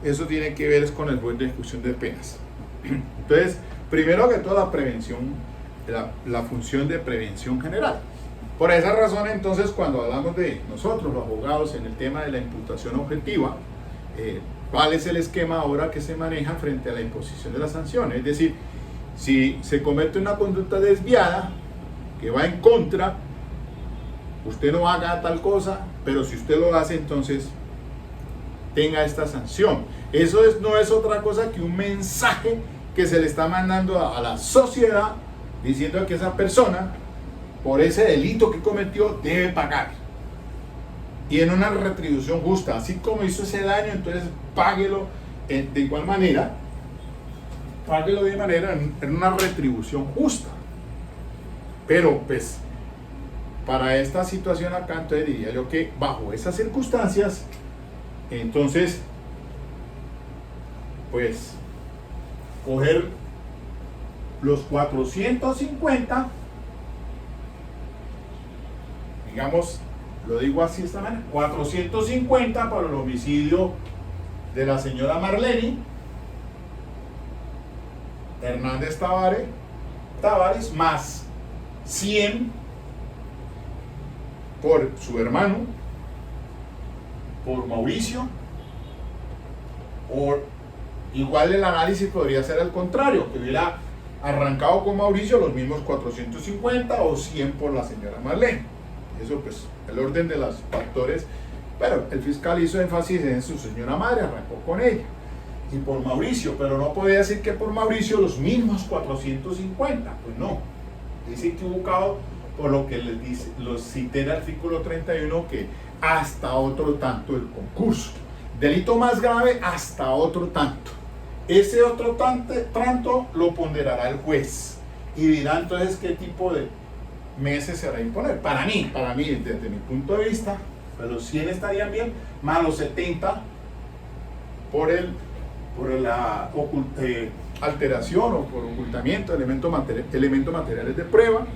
eso tiene que ver con el juez de ejecución de penas. Entonces, primero que todo, la prevención, la función de prevención general. Por esa razón, entonces, cuando hablamos de nosotros, los abogados, en el tema de la imputación objetiva, ¿cuál es el esquema ahora que se maneja frente a la imposición de la sanción? Es decir, si se comete una conducta desviada, que va en contra, usted no haga tal cosa, pero si usted lo hace, entonces tenga esta sanción. Eso no es otra cosa que un mensaje que se le está mandando a la sociedad, diciendo que esa persona, por ese delito que cometió, debe pagar. Y en una retribución justa, así como hizo ese daño, entonces páguelo de igual manera, páguelo de manera en una retribución justa. Pero pues, para esta situación acá, entonces diría yo que bajo esas circunstancias, entonces, pues, coger los 450 digamos, lo digo así esta manera, 450 por el homicidio de la señora Marlene Hernández Tavares, más 100 por su hermano, por Mauricio, o igual el análisis podría ser al contrario, que hubiera arrancado con Mauricio los mismos 450 o 100 por la señora Marlene. Eso pues, el orden de los factores, pero el fiscal hizo énfasis en su señora madre, arrancó con ella, y por Mauricio, pero no podía decir que por Mauricio los mismos 450, pues no, dice equivocado, por lo que les dice, los cité en el artículo 31, que hasta otro tanto el concurso. Delito más grave, hasta otro tanto. Ese otro tanto lo ponderará el juez y dirá entonces qué tipo de meses se va a imponer. Para mí, desde mi punto de vista, pues los 100 estarían bien, más los 70 por la alteración o por ocultamiento de elementos materiales de prueba,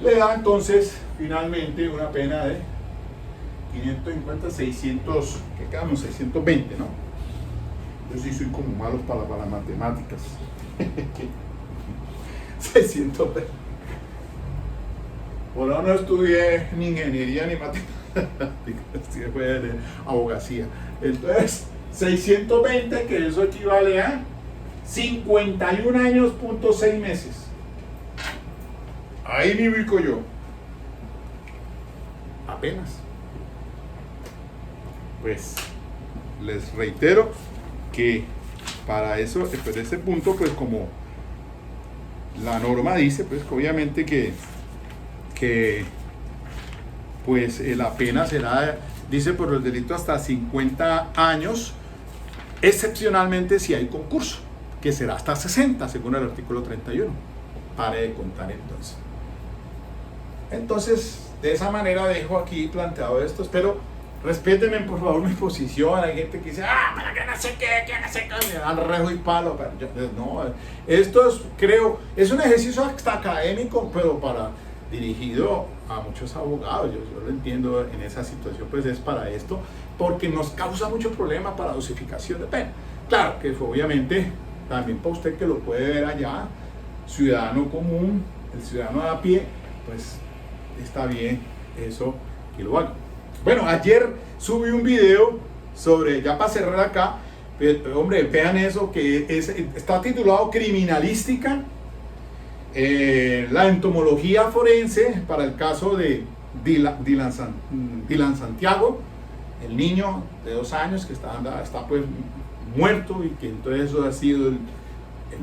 le da entonces finalmente una pena de 550, 600, que quedamos 620, ¿no? Yo sí soy como malo para las matemáticas. 620. Por ahora no estudié ni ingeniería ni matemáticas, estudié de abogacía. Entonces, 620, que eso equivale a 51 años, punto 6 meses. Ahí me ubico yo. Apenas. Pues les reitero que para eso, después de ese punto, pues como la norma dice, pues obviamente que pues la pena será, dice, por el delito hasta 50 años, excepcionalmente si hay concurso, que será hasta 60 según el artículo 31. Pare de contar entonces. Entonces, de esa manera dejo aquí planteado esto. Espero, respétenme por favor mi posición. Hay gente que dice, para que no sé qué, que no sé qué, me dan rejo y palo. Pero yo, no, esto es, creo, es un ejercicio hasta académico, pero dirigido a muchos abogados. Yo lo entiendo en esa situación, pues es para esto, porque nos causa mucho problema para dosificación de pena. Claro que obviamente también para usted que lo puede ver allá, ciudadano común, el ciudadano de a pie, pues está bien eso que lo haga. Bueno, ayer subí un video sobre, ya para cerrar acá, hombre, vean eso, que está titulado Criminalística, la entomología forense para el caso de Dylan Santiago, el niño de 2 años que está pues muerto, y que entonces eso ha sido el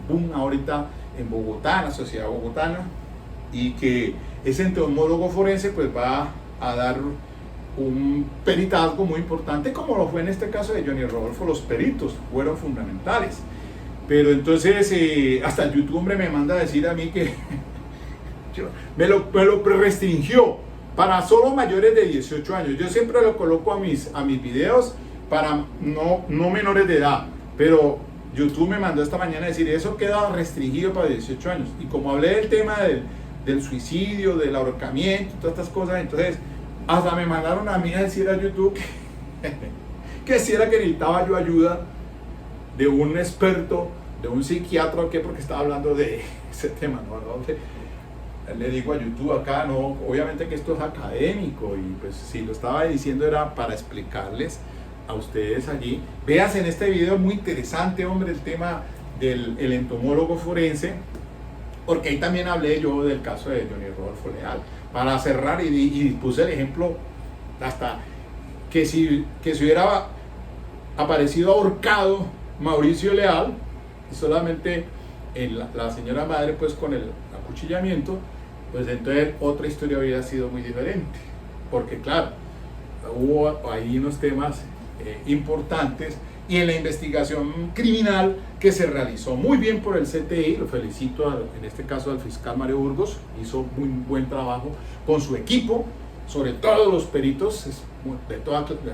boom ahorita en Bogotá, en la sociedad bogotana, y que ese entomólogo forense pues va a dar un peritazgo muy importante, como lo fue en este caso de Johnny Rodolfo. Los peritos fueron fundamentales, pero entonces hasta el YouTube, hombre, me manda a decir a mí que me lo restringió para solo mayores de 18 años. Yo siempre lo coloco a mis videos para no menores de edad, pero YouTube me mandó esta mañana a decir eso queda restringido para 18 años. Y como hablé del tema del suicidio, del ahorcamiento, todas estas cosas, entonces hasta me mandaron a mí a decir a YouTube que si era que necesitaba yo ayuda de un experto, de un psiquiatra, ¿qué? Porque estaba hablando de ese tema, ¿no? Le digo a YouTube acá, no, obviamente que esto es académico, y pues si lo estaba diciendo era para explicarles a ustedes allí. Veas en este video, muy interesante, hombre, el tema del entomólogo forense, porque ahí también hablé yo del caso de Johnny Rodolfo Leal. Para cerrar, y puse el ejemplo hasta que si hubiera aparecido ahorcado Mauricio Leal, y solamente la señora madre pues con el acuchillamiento, pues entonces otra historia hubiera sido muy diferente, porque claro, hubo ahí unos temas importantes, y en la investigación criminal que se realizó muy bien por el CTI, lo felicito en este caso al fiscal Mario Burgos, hizo muy buen trabajo con su equipo, sobre todo los peritos,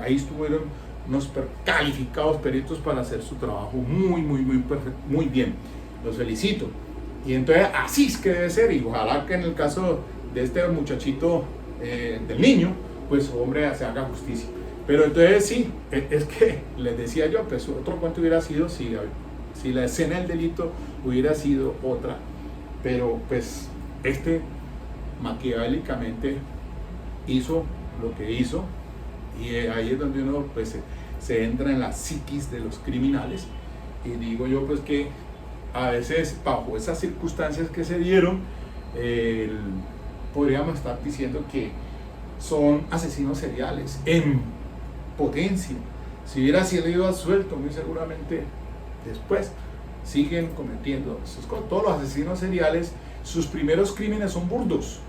ahí estuvieron unos calificados peritos para hacer su trabajo muy perfecto, muy bien, los felicito. Y entonces así es que debe ser, y ojalá que en el caso de este muchachito del niño, pues hombre, se haga justicia. Pero entonces sí, es que les decía yo, pues otro cuento hubiera sido si la escena del delito hubiera sido otra, pero pues maquiavélicamente hizo lo que hizo, y ahí es donde uno pues se entra en la psiquis de los criminales, y digo yo pues que a veces bajo esas circunstancias que se dieron, podríamos estar diciendo que son asesinos seriales en potencia. Si hubiera sido absuelto, muy seguramente después siguen cometiendo esas cosas. Todos los asesinos seriales, sus primeros crímenes son burdos.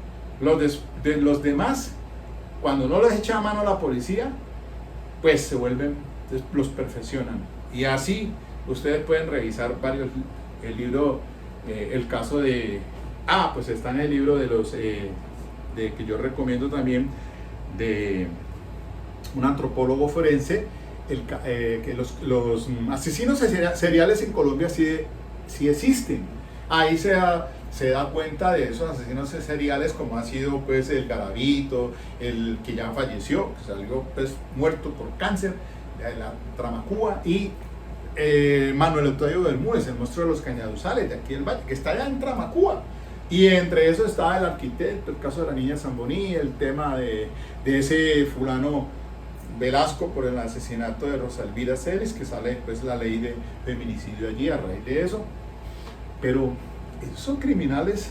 Los demás, cuando no les echa mano a la policía, pues se vuelven, los perfeccionan. Y así ustedes pueden revisar el libro, el caso de, pues está en el libro de los, que yo recomiendo también, de un antropólogo forense, que los asesinos seriales en Colombia sí existen. Ahí se da cuenta de esos asesinos seriales, como ha sido pues el Garavito, el que ya falleció, que salió pues muerto por cáncer, la Tramacúa, y Manuel Octavio Bermúdez, el monstruo de los Cañaduzales de aquí del Valle, que está allá en Tramacúa. Y entre eso está el arquitecto, el caso de la niña Zamboní, el tema de ese fulano Velasco por el asesinato de Rosa Elvira Celis, que sale después la ley de feminicidio allí a raíz de eso. Pero esos son criminales,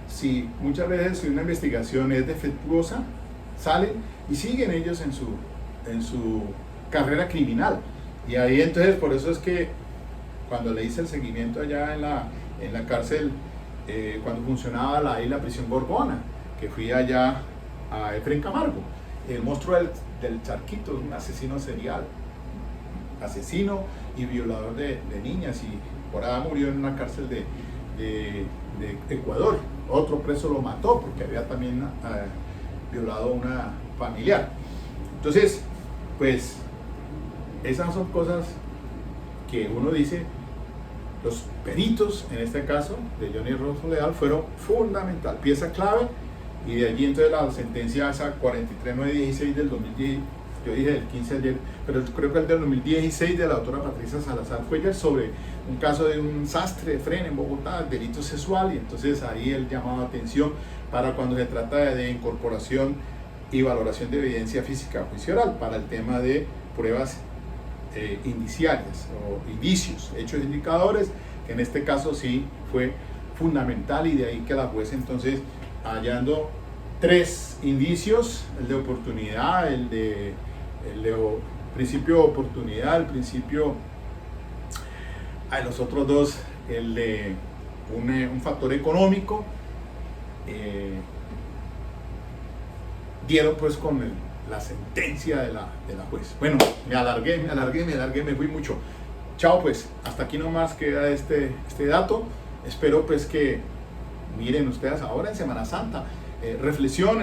si muchas veces si una investigación es defectuosa, salen y siguen ellos en su carrera criminal. Y ahí entonces, por eso es que cuando le hice el seguimiento allá en la cárcel, cuando funcionaba la prisión Gorgona, que fui allá a Efraín Camargo, el monstruo del Charquito, un asesino serial, asesino y violador de niñas, y por allá murió en una cárcel de Ecuador. Otro preso lo mató porque había también violado a una familiar. Entonces, pues esas son cosas que uno dice. Los peritos, en este caso de Johnny Rodolfo Leal, fueron fundamental, pieza clave, y de allí entonces la sentencia esa 43916 del 2010, yo dije del 15 ayer, pero creo que el del 2016, de la autora Patricia Salazar Cuellar, sobre un caso de un sastre de Fren en Bogotá, delito sexual, y entonces ahí él llamaba atención para cuando se trata de incorporación y valoración de evidencia física o juicio oral para el tema de pruebas indiciarias o indicios, hechos indicadores, que en este caso sí fue fundamental, y de ahí que la juez entonces, hallando 3 indicios, el de oportunidad, el de principio de oportunidad, el principio, los otros 2, el de un factor económico, dieron pues con la sentencia de la juez. Bueno, me alargué, me fui mucho. Chao, pues, hasta aquí nomás queda este dato. Espero pues que miren ustedes ahora en Semana Santa, reflexión,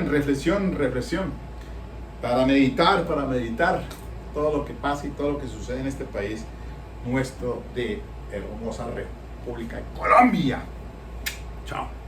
para meditar todo lo que pasa y todo lo que sucede en este país nuestro de hermosa República de Colombia. Chao.